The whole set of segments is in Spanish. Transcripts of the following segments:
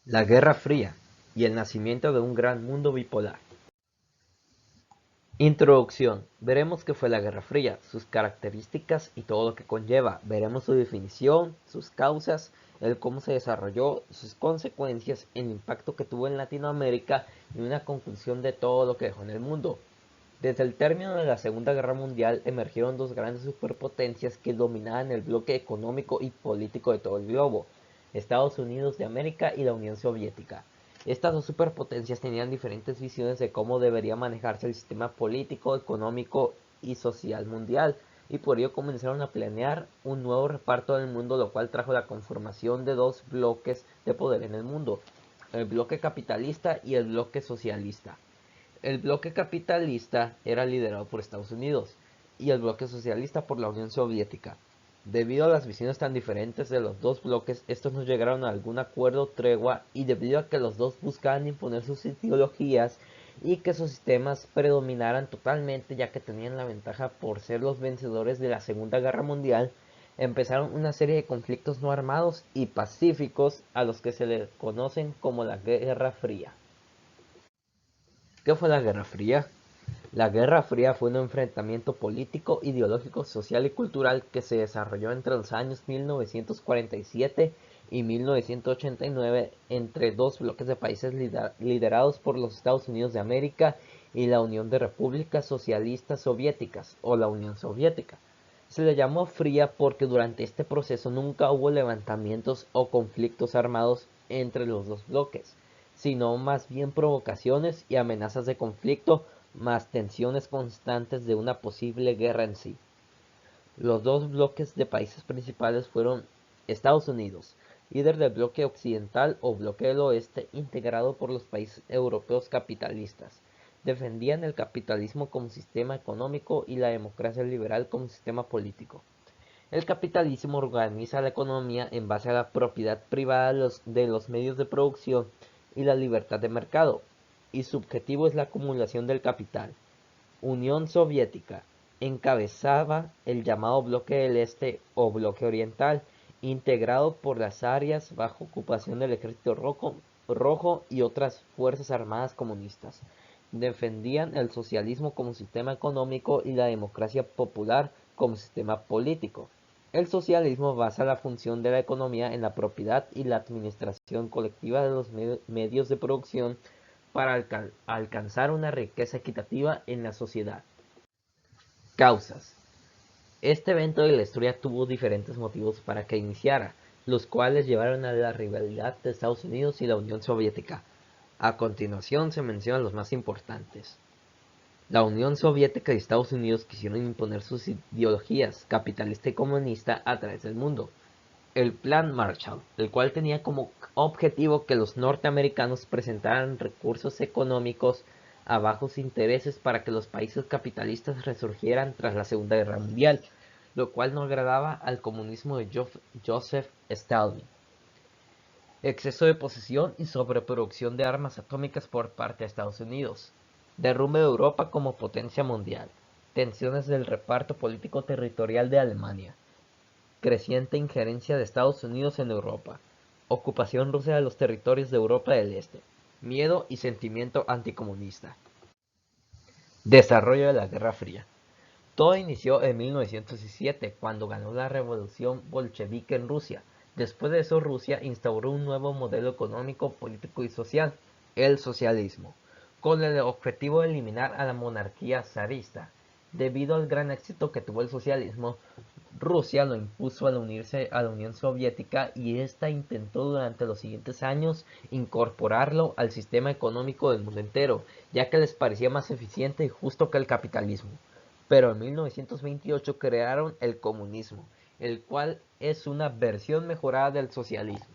La Guerra Fría y el nacimiento de un gran mundo bipolar. Introducción. Veremos qué fue la Guerra Fría, sus características y todo lo que conlleva. Veremos su definición, sus causas, el cómo se desarrolló, sus consecuencias, el impacto que tuvo en Latinoamérica y una conclusión de todo lo que dejó en el mundo. Desde el término de la Segunda Guerra Mundial emergieron dos grandes superpotencias que dominaban el bloque económico y político de todo el globo: Estados Unidos de América y la Unión Soviética. Estas dos superpotencias tenían diferentes visiones de cómo debería manejarse el sistema político, económico y social mundial, y por ello comenzaron a planear un nuevo reparto del mundo, lo cual trajo la conformación de dos bloques de poder en el mundo: el bloque capitalista y el bloque socialista. El bloque capitalista era liderado por Estados Unidos y el bloque socialista por la Unión Soviética. Debido a las visiones tan diferentes de los dos bloques, estos no llegaron a algún acuerdo o tregua, y debido a que los dos buscaban imponer sus ideologías y que sus sistemas predominaran totalmente, ya que tenían la ventaja por ser los vencedores de la Segunda Guerra Mundial, empezaron una serie de conflictos no armados y pacíficos a los que se les conocen como la Guerra Fría. ¿Qué fue la Guerra Fría? La Guerra Fría fue un enfrentamiento político, ideológico, social y cultural que se desarrolló entre los años 1947 y 1989 entre dos bloques de países liderados por los Estados Unidos de América y la Unión de Repúblicas Socialistas Soviéticas, o la Unión Soviética. Se le llamó fría porque durante este proceso nunca hubo levantamientos o conflictos armados entre los dos bloques, sino más bien provocaciones y amenazas de conflicto, más tensiones constantes de una posible guerra en sí. Los dos bloques de países principales fueron Estados Unidos, líder del bloque occidental o bloque del oeste, integrado por los países europeos capitalistas. Defendían el capitalismo como sistema económico y la democracia liberal como sistema político. El capitalismo organiza la economía en base a la propiedad privada de los medios de producción y la libertad de mercado, y su objetivo es la acumulación del capital. Unión Soviética encabezaba el llamado Bloque del Este o Bloque Oriental, integrado por las áreas bajo ocupación del Ejército Rojo y otras fuerzas armadas comunistas. Defendían el socialismo como sistema económico y la democracia popular como sistema político. El socialismo basa la función de la economía en la propiedad y la administración colectiva de los medios de producción para alcanzar una riqueza equitativa en la sociedad. Causas. Este evento de la historia tuvo diferentes motivos para que iniciara, los cuales llevaron a la rivalidad de Estados Unidos y la Unión Soviética. A continuación se mencionan los más importantes. La Unión Soviética y Estados Unidos quisieron imponer sus ideologías capitalista y comunista a través del mundo. El Plan Marshall, el cual tenía como objetivo que los norteamericanos presentaran recursos económicos a bajos intereses para que los países capitalistas resurgieran tras la Segunda Guerra Mundial, lo cual no agradaba al comunismo de Joseph Stalin. Exceso de posesión y sobreproducción de armas atómicas por parte de Estados Unidos. Derrumbe de Europa como potencia mundial. Tensiones del reparto político territorial de Alemania. Creciente injerencia de Estados Unidos en Europa. Ocupación rusa de los territorios de Europa del Este. Miedo y sentimiento anticomunista. Desarrollo de la Guerra Fría. Todo inició en 1917, cuando ganó la revolución bolchevique en Rusia. Después de eso, Rusia instauró un nuevo modelo económico, político y social: el socialismo, con el objetivo de eliminar a la monarquía zarista. Debido al gran éxito que tuvo el socialismo, Rusia lo impuso al unirse a la Unión Soviética, y ésta intentó durante los siguientes años incorporarlo al sistema económico del mundo entero, ya que les parecía más eficiente y justo que el capitalismo. Pero en 1928 crearon el comunismo, el cual es una versión mejorada del socialismo.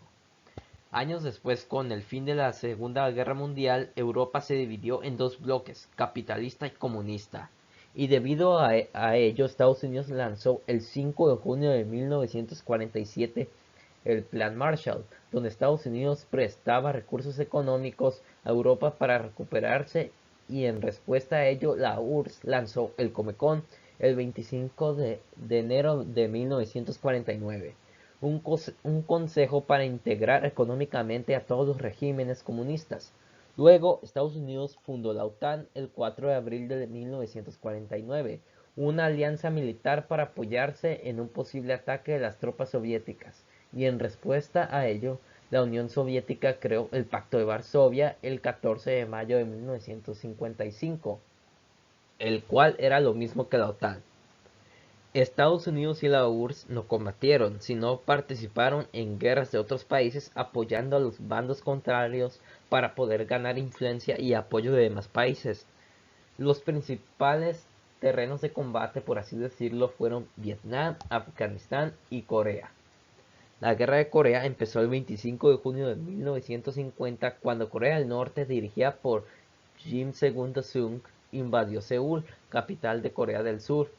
Años después, con el fin de la Segunda Guerra Mundial, Europa se dividió en dos bloques, capitalista y comunista. Y debido a ello, Estados Unidos lanzó el 5 de junio de 1947 el Plan Marshall, donde Estados Unidos prestaba recursos económicos a Europa para recuperarse, y en respuesta a ello la URSS lanzó el Comecon el 25 de enero de 1949. un consejo para integrar económicamente a todos los regímenes comunistas. Luego, Estados Unidos fundó la OTAN el 4 de abril de 1949, una alianza militar para apoyarse en un posible ataque de las tropas soviéticas, y en respuesta a ello, la Unión Soviética creó el Pacto de Varsovia el 14 de mayo de 1955, el cual era lo mismo que la OTAN. Estados Unidos y la URSS no combatieron, sino participaron en guerras de otros países apoyando a los bandos contrarios para poder ganar influencia y apoyo de demás países. Los principales terrenos de combate, por así decirlo, fueron Vietnam, Afganistán y Corea. La guerra de Corea empezó el 25 de junio de 1950 cuando Corea del Norte, dirigida por Kim Il-sung, invadió Seúl, capital de Corea del Sur.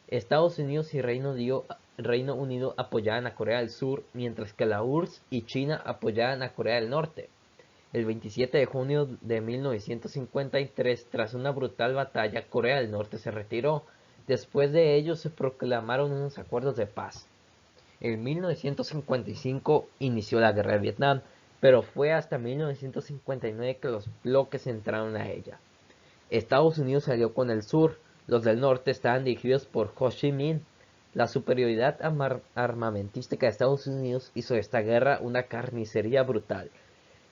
Estados Unidos y Reino Unido apoyaban a Corea del Sur, mientras que la URSS y China apoyaban a Corea del Norte. El 27 de junio de 1953, tras una brutal batalla, Corea del Norte se retiró. Después de ello se proclamaron unos acuerdos de paz. En 1955 inició la guerra de Vietnam, pero fue hasta 1959 que los bloques entraron a ella. Estados Unidos salió con el sur, los del norte estaban dirigidos por Ho Chi Minh. La superioridad armamentística de Estados Unidos hizo de esta guerra una carnicería brutal.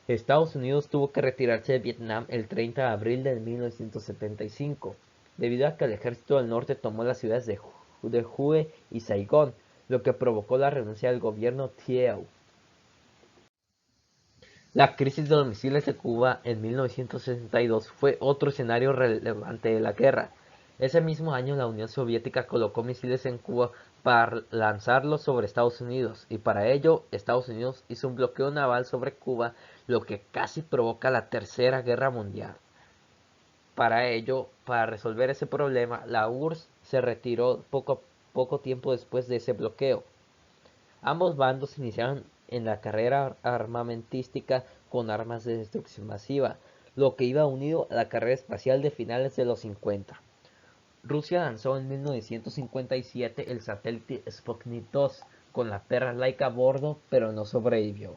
Estados Unidos tuvo que retirarse de Vietnam el 30 de abril de 1975, debido a que el ejército del norte tomó las ciudades de Hue y Saigón, lo que provocó la renuncia del gobierno Thieu. La crisis de los misiles de Cuba en 1962 fue otro escenario relevante de la guerra. Ese mismo año la Unión Soviética colocó misiles en Cuba para lanzarlos sobre Estados Unidos, y para ello Estados Unidos hizo un bloqueo naval sobre Cuba, lo que casi provoca la Tercera Guerra Mundial. Para resolver ese problema, la URSS se retiró poco tiempo después de ese bloqueo. Ambos bandos iniciaron en la carrera armamentística con armas de destrucción masiva, lo que iba unido a la carrera espacial de finales de los 50. Rusia lanzó en 1957 el satélite Sputnik 2 con la perra Laika a bordo, pero no sobrevivió.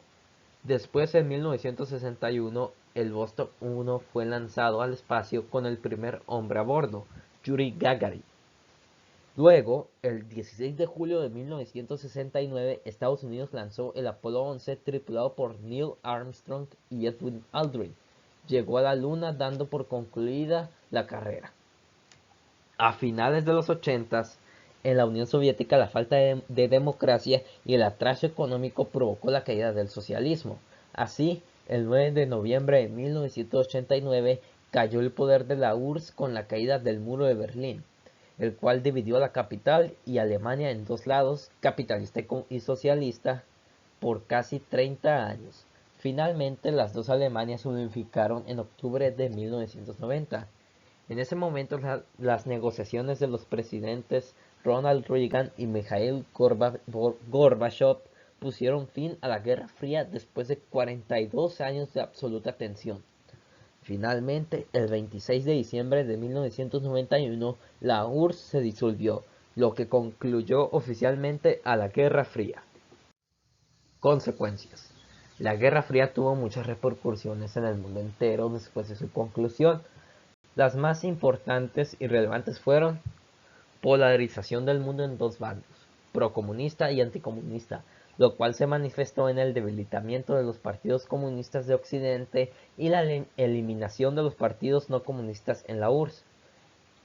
Después, en 1961, el Vostok 1 fue lanzado al espacio con el primer hombre a bordo, Yuri Gagarin. Luego, el 16 de julio de 1969, Estados Unidos lanzó el Apolo 11 tripulado por Neil Armstrong y Edwin Aldrin. Llegó a la Luna dando por concluida la carrera. A finales de los 80, en la Unión Soviética, la falta de democracia y el atraso económico provocó la caída del socialismo. Así, el 9 de noviembre de 1989 cayó el poder de la URSS con la caída del muro de Berlín, el cual dividió a la capital y Alemania en dos lados, capitalista y socialista, por casi 30 años. Finalmente, las dos Alemanias se unificaron en octubre de 1990. En ese momento, las negociaciones de los presidentes Ronald Reagan y Mikhail Gorbachev pusieron fin a la Guerra Fría después de 42 años de absoluta tensión. Finalmente, el 26 de diciembre de 1991, la URSS se disolvió, lo que concluyó oficialmente a la Guerra Fría. Consecuencias. La Guerra Fría tuvo muchas repercusiones en el mundo entero después de su conclusión. Las más importantes y relevantes fueron: polarización del mundo en dos bandos, procomunista y anticomunista, lo cual se manifestó en el debilitamiento de los partidos comunistas de Occidente y la eliminación de los partidos no comunistas en la URSS.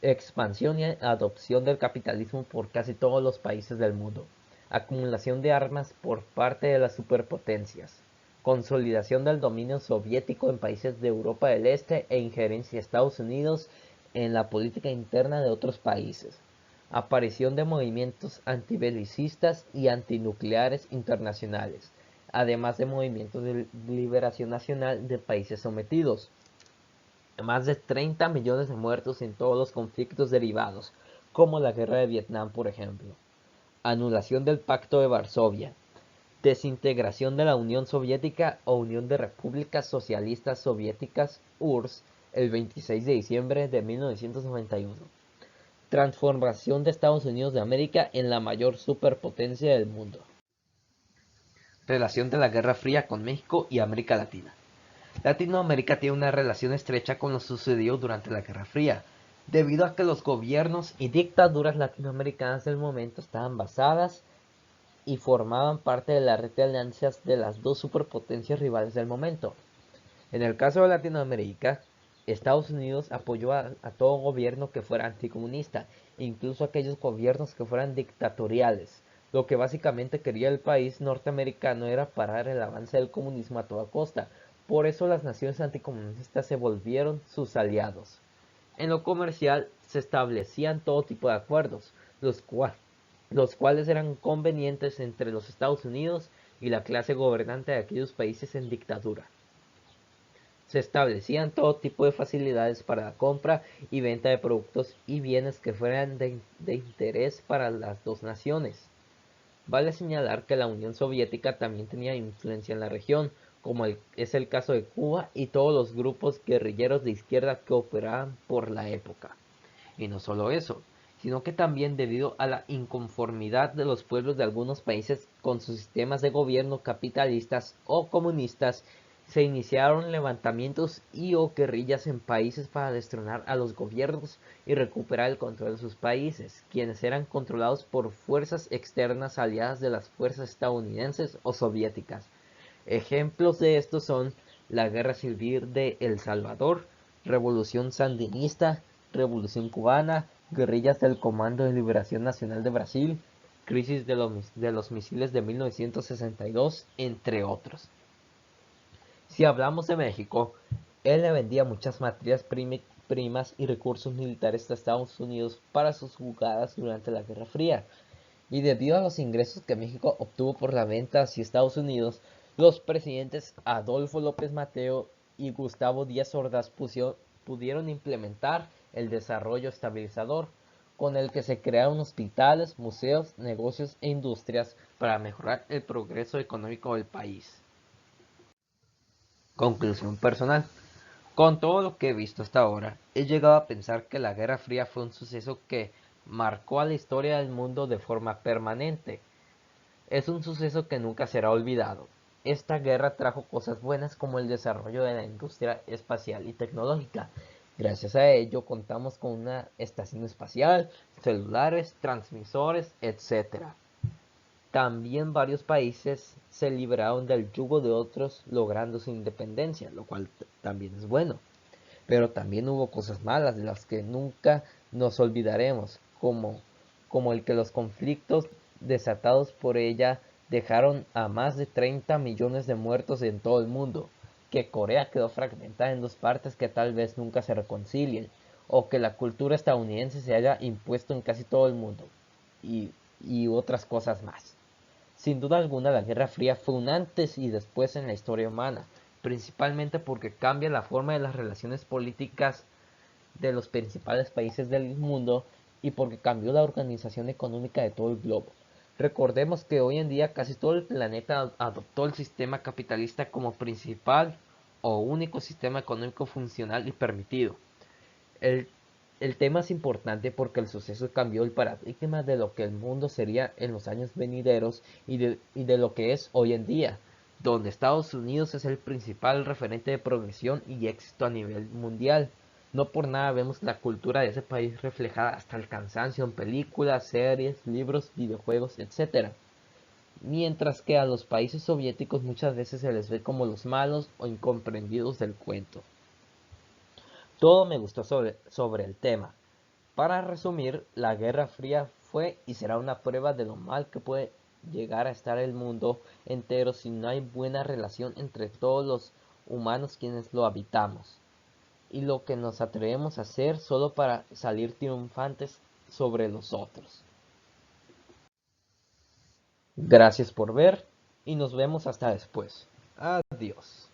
Expansión y adopción del capitalismo por casi todos los países del mundo. Acumulación de armas por parte de las superpotencias. Consolidación del dominio soviético en países de Europa del Este e injerencia de Estados Unidos en la política interna de otros países. Aparición de movimientos antibelicistas y antinucleares internacionales, además de movimientos de liberación nacional de países sometidos. Más de 30 millones de muertos en todos los conflictos derivados, como la guerra de Vietnam, por ejemplo. Anulación del Pacto de Varsovia. Desintegración de la Unión Soviética o Unión de Repúblicas Socialistas Soviéticas, URSS, el 26 de diciembre de 1991. Transformación de Estados Unidos de América en la mayor superpotencia del mundo. Relación de la Guerra Fría con México y América Latina. Latinoamérica tiene una relación estrecha con lo sucedido durante la Guerra Fría, debido a que los gobiernos y dictaduras latinoamericanas del momento estaban basadas y formaban parte de la red de alianzas de las dos superpotencias rivales del momento. En el caso de Latinoamérica, Estados Unidos apoyó a todo gobierno que fuera anticomunista, incluso aquellos gobiernos que fueran dictatoriales. Lo que básicamente quería el país norteamericano era parar el avance del comunismo a toda costa. Por eso las naciones anticomunistas se volvieron sus aliados. En lo comercial se establecían todo tipo de acuerdos, los cuales eran convenientes entre los Estados Unidos y la clase gobernante de aquellos países en dictadura. Se establecían todo tipo de facilidades para la compra y venta de productos y bienes que fueran de interés para las dos naciones. Vale señalar que la Unión Soviética también tenía influencia en la región, como es el caso de Cuba y todos los grupos guerrilleros de izquierda que operaban por la época. Y no solo eso, sino que también debido a la inconformidad de los pueblos de algunos países con sus sistemas de gobierno capitalistas o comunistas, se iniciaron levantamientos y o guerrillas en países para destronar a los gobiernos y recuperar el control de sus países, quienes eran controlados por fuerzas externas aliadas de las fuerzas estadounidenses o soviéticas. Ejemplos de estos son la Guerra Civil de El Salvador, Revolución Sandinista, Revolución Cubana, guerrillas del Comando de Liberación Nacional de Brasil, crisis de los misiles de 1962, entre otros. Si hablamos de México, él le vendía muchas materias primas y recursos militares a Estados Unidos para sus jugadas durante la Guerra Fría. Y debido a los ingresos que México obtuvo por la venta hacia Estados Unidos, los presidentes Adolfo López Mateo y Gustavo Díaz Ordaz pudieron implementar el desarrollo estabilizador, con el que se crearon hospitales, museos, negocios e industrias para mejorar el progreso económico del país. Conclusión personal. Con todo lo que he visto hasta ahora, he llegado a pensar que la Guerra Fría fue un suceso que marcó a la historia del mundo de forma permanente. Es un suceso que nunca será olvidado. Esta guerra trajo cosas buenas como el desarrollo de la industria espacial y tecnológica. Gracias a ello contamos con una estación espacial, celulares, transmisores, etc. También varios países se libraron del yugo de otros logrando su independencia, lo cual también es bueno. Pero también hubo cosas malas de las que nunca nos olvidaremos, como el que los conflictos desatados por ella dejaron a más de 30 millones de muertos en todo el mundo, que Corea quedó fragmentada en dos partes que tal vez nunca se reconcilien, o que la cultura estadounidense se haya impuesto en casi todo el mundo, y, y otras cosas más. Sin duda alguna, la Guerra Fría fue un antes y después en la historia humana, principalmente porque cambia la forma de las relaciones políticas de los principales países del mundo y porque cambió la organización económica de todo el globo. Recordemos que hoy en día casi todo el planeta adoptó el sistema capitalista como principal o único sistema económico funcional y permitido. El, el tema es importante porque el suceso cambió el paradigma de lo que el mundo sería en los años venideros y de lo que es hoy en día, donde Estados Unidos es el principal referente de progresión y éxito a nivel mundial. No por nada vemos la cultura de ese país reflejada hasta el cansancio en películas, series, libros, videojuegos, etc. Mientras que a los países soviéticos muchas veces se les ve como los malos o incomprendidos del cuento. Todo me gustó sobre el tema. Para resumir, la Guerra Fría fue y será una prueba de lo mal que puede llegar a estar el mundo entero si no hay buena relación entre todos los humanos quienes lo habitamos, y lo que nos atrevemos a hacer solo para salir triunfantes sobre los otros. Gracias por ver y nos vemos hasta después. Adiós.